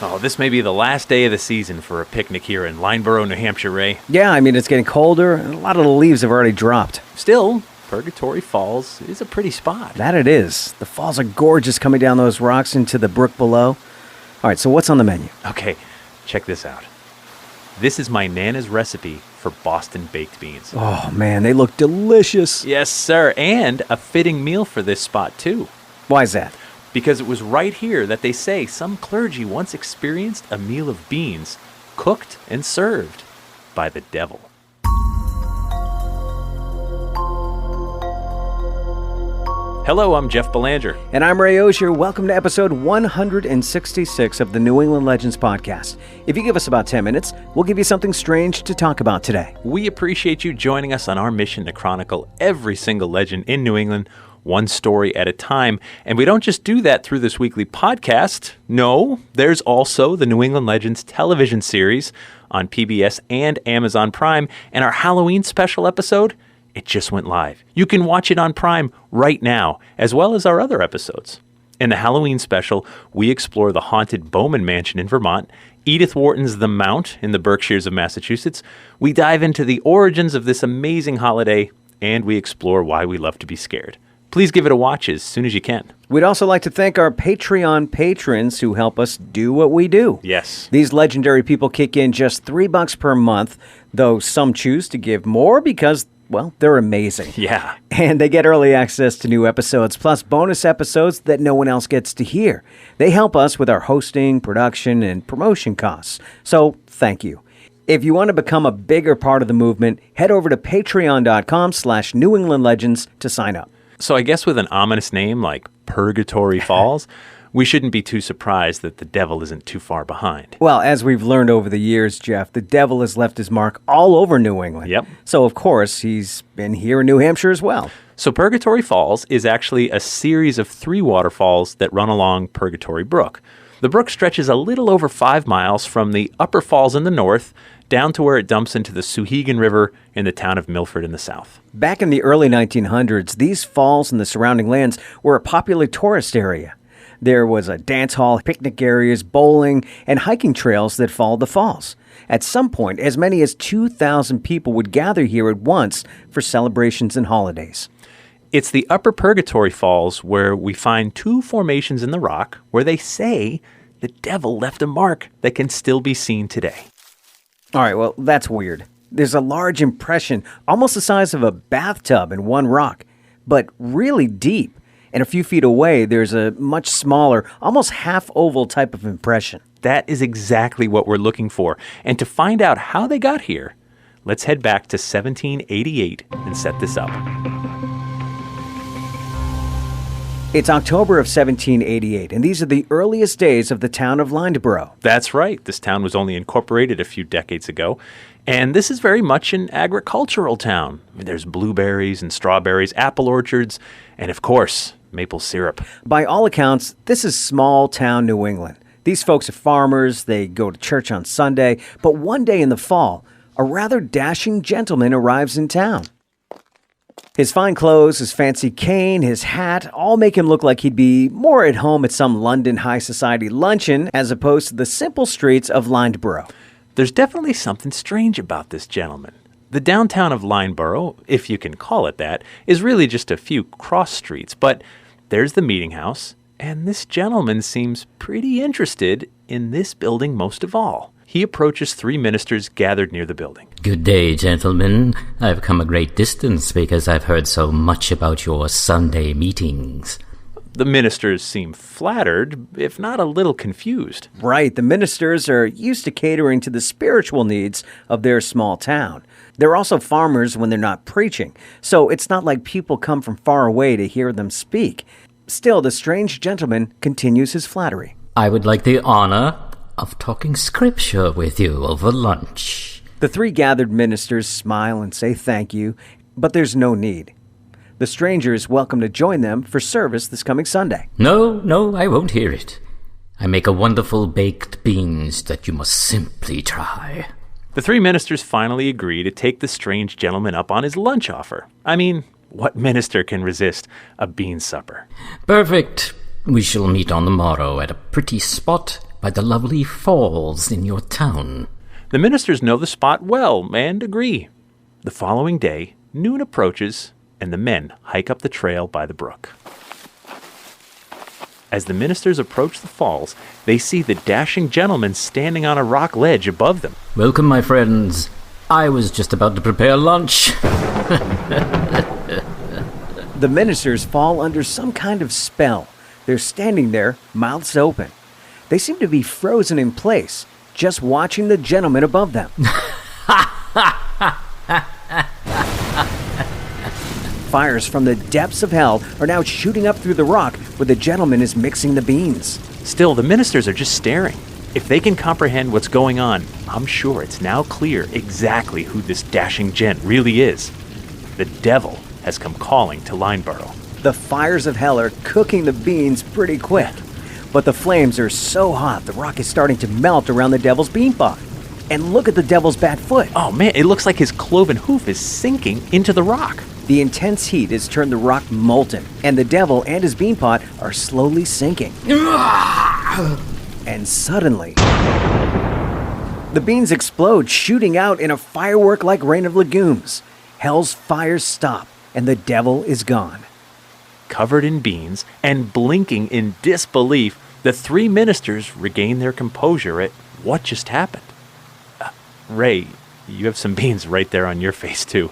Oh, this may be the last day of the season for a picnic here in Lyndeborough, New Hampshire, Ray. Yeah, I mean, it's getting colder, and a lot of the leaves have already dropped. Still, Purgatory Falls is a pretty spot. That it is. The falls are gorgeous coming down those rocks into the brook below. All right, so what's on the menu? Okay, check this out. This is my Nana's recipe for Boston baked beans. Oh, man, they look delicious. Yes, sir, and a fitting meal for this spot, too. Why is that? Because it was right here that they say some clergy once experienced a meal of beans cooked and served by the devil. Hello, I'm Jeff Belanger. And I'm Ray Auger. Welcome to episode 166 of the New England Legends podcast. If you give us about 10 minutes, we'll give you something strange to talk about today. We appreciate you joining us on our mission to chronicle every single legend in New England, one story at a time. And we don't just do that through this weekly podcast. No, there's also the New England Legends television series on PBS and Amazon Prime. And our Halloween special episode, it just went live. You can watch it on Prime right now, as well as our other episodes. In the Halloween special, we explore the haunted Bowman Mansion in Vermont, Edith Wharton's The Mount in the Berkshires of Massachusetts. We dive into the origins of this amazing holiday, and we explore why we love to be scared. Please give it a watch as soon as you can. We'd also like to thank our Patreon patrons who help us do what we do. Yes. These legendary people kick in just $3 per month, though some choose to give more because, well, they're amazing. Yeah. And they get early access to new episodes, plus bonus episodes that no one else gets to hear. They help us with our hosting, production, and promotion costs. So, thank you. If you want to become a bigger part of the movement, head over to patreon.com/New England Legends to sign up. So I guess with an ominous name like Purgatory Falls, we shouldn't be too surprised that the devil isn't too far behind. Well, as we've learned over the years, Jeff, the devil has left his mark all over New England. Yep. So, of course, he's been here in New Hampshire as well. So Purgatory Falls is actually a series of 3 waterfalls that run along Purgatory Brook. The brook stretches a little over 5 miles from the upper falls in the north down to where it dumps into the Souhegan River in the town of Milford in the south. Back in the early 1900s, these falls and the surrounding lands were a popular tourist area. There was a dance hall, picnic areas, bowling, and hiking trails that followed the falls. At some point, as many as 2,000 people would gather here at once for celebrations and holidays. It's the Upper Purgatory Falls where we find 2 formations in the rock where they say the devil left a mark that can still be seen today. All right, well, that's weird. There's a large impression, almost the size of a bathtub in one rock, but really deep. And a few feet away, there's a much smaller, almost half-oval type of impression. That is exactly what we're looking for. And to find out how they got here, let's head back to 1788 and set this up. It's October of 1788, and these are the earliest days of the town of Lyndeborough. That's right. This town was only incorporated a few decades ago. And this is very much an agricultural town. I mean, there's blueberries and strawberries, apple orchards, and of course, maple syrup. By all accounts, this is small town New England. These folks are farmers, they go to church on Sunday, but one day in the fall, a rather dashing gentleman arrives in town. His fine clothes, his fancy cane, his hat, all make him look like he'd be more at home at some London high society luncheon as opposed to the simple streets of Lyndeborough. There's definitely something strange about this gentleman. The downtown of Lyndeborough, if you can call it that, is really just a few cross streets, but there's the meeting house, and this gentleman seems pretty interested in this building most of all. He approaches 3 ministers gathered near the building. Good day, gentlemen. I've come a great distance because I've heard so much about your Sunday meetings. The ministers seem flattered, if not a little confused. Right, the ministers are used to catering to the spiritual needs of their small town. They're also farmers when they're not preaching, so it's not like people come from far away to hear them speak. Still, the strange gentleman continues his flattery. I would like the honor of talking scripture with you over lunch. The 3 gathered ministers smile and say thank you, but there's no need. The stranger is welcome to join them for service this coming Sunday. No, I won't hear it. I make a wonderful baked beans that you must simply try. The 3 ministers finally agree to take the strange gentleman up on his lunch offer. I mean, what minister can resist a bean supper? Perfect. We shall meet on the morrow at a pretty spot by the lovely falls in your town. The ministers know the spot well and agree. The following day, noon approaches, and the men hike up the trail by the brook. As the ministers approach the falls, they see the dashing gentleman standing on a rock ledge above them. Welcome, my friends. I was just about to prepare lunch. The ministers fall under some kind of spell. They're standing there, mouths open. They seem to be frozen in place, just watching the gentleman above them. Fires from the depths of hell are now shooting up through the rock where the gentleman is mixing the beans. Still, the ministers are just staring. If they can comprehend what's going on, I'm sure it's now clear exactly who this dashing gent really is. The devil has come calling to Lyndeborough. The fires of hell are cooking the beans pretty quick. But the flames are so hot, the rock is starting to melt around the devil's bean pot. And look at the devil's bad foot. Oh man, it looks like his cloven hoof is sinking into the rock. The intense heat has turned the rock molten, and the devil and his bean pot are slowly sinking. And suddenly, the beans explode, shooting out in a firework-like rain of legumes. Hell's fires stop, and the devil is gone. Covered in beans and blinking in disbelief, the three ministers regain their composure at what just happened. Ray, you have some beans right there on your face, too.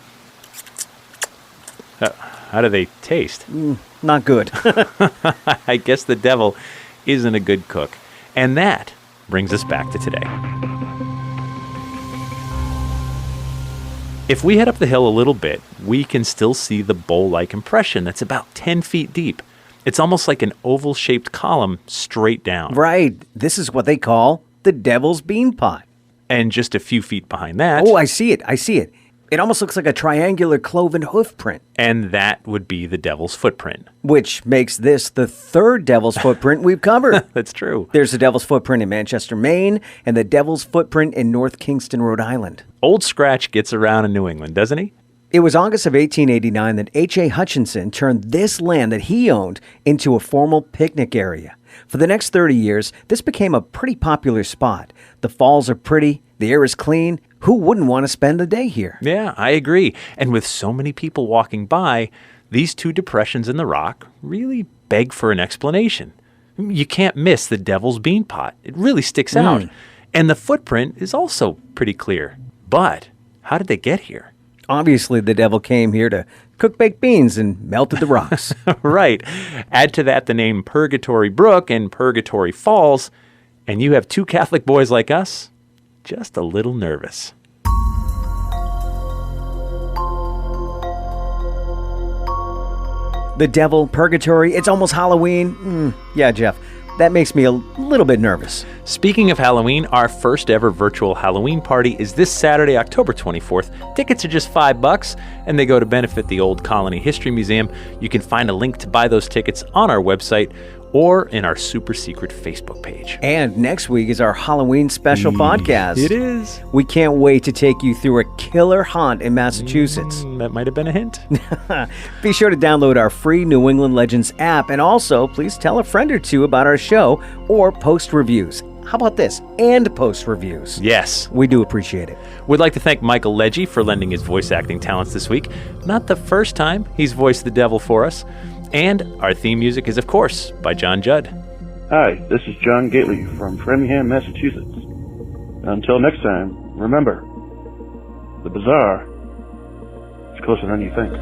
How do they taste? Not good. I guess the devil isn't a good cook. And that brings us back to today. If we head up the hill a little bit, we can still see the bowl-like impression that's about 10 feet deep. It's almost like an oval-shaped column straight down. Right. This is what they call the devil's bean pot. And just a few feet behind that... Oh, I see it. It almost looks like a triangular cloven hoof print. And that would be the devil's footprint. Which makes this the third devil's footprint we've covered. That's true. There's the devil's footprint in Manchester, Maine, and the devil's footprint in North Kingston, Rhode Island. Old Scratch gets around in New England, doesn't he? It was August of 1889 that H.A. Hutchinson turned this land that he owned into a formal picnic area. For the next 30 years, this became a pretty popular spot. The falls are pretty, the air is clean. Who wouldn't want to spend the day here? Yeah, I agree. And with so many people walking by, these two depressions in the rock really beg for an explanation. You can't miss the devil's bean pot. It really sticks out. And the footprint is also pretty clear. But how did they get here? Obviously, the devil came here to cook baked beans and melted the rocks. Right. Add to that the name Purgatory Brook and Purgatory Falls, and you have two Catholic boys like us just a little nervous. The devil, purgatory, it's almost Halloween. Yeah, Jeff, that makes me a little bit nervous. Speaking of Halloween, our first ever virtual Halloween party is this Saturday, October 24th. Tickets are just $5, and they go to benefit the Old Colony History Museum. You can find a link to buy those tickets on our website or in our super secret Facebook page. And next week is our Halloween special podcast. It is. We can't wait to take you through a killer haunt in Massachusetts. That might have been a hint. Be sure to download our free New England Legends app, and also please tell a friend or two about our show or post reviews. How about this? And post reviews. Yes. We do appreciate it. We'd like to thank Michael Legge for lending his voice acting talents this week. Not the first time he's voiced the devil for us. And our theme music is, of course, by John Judd. Hi, this is John Gately from Framingham, Massachusetts. Until next time, remember, the bizarre is closer than you think.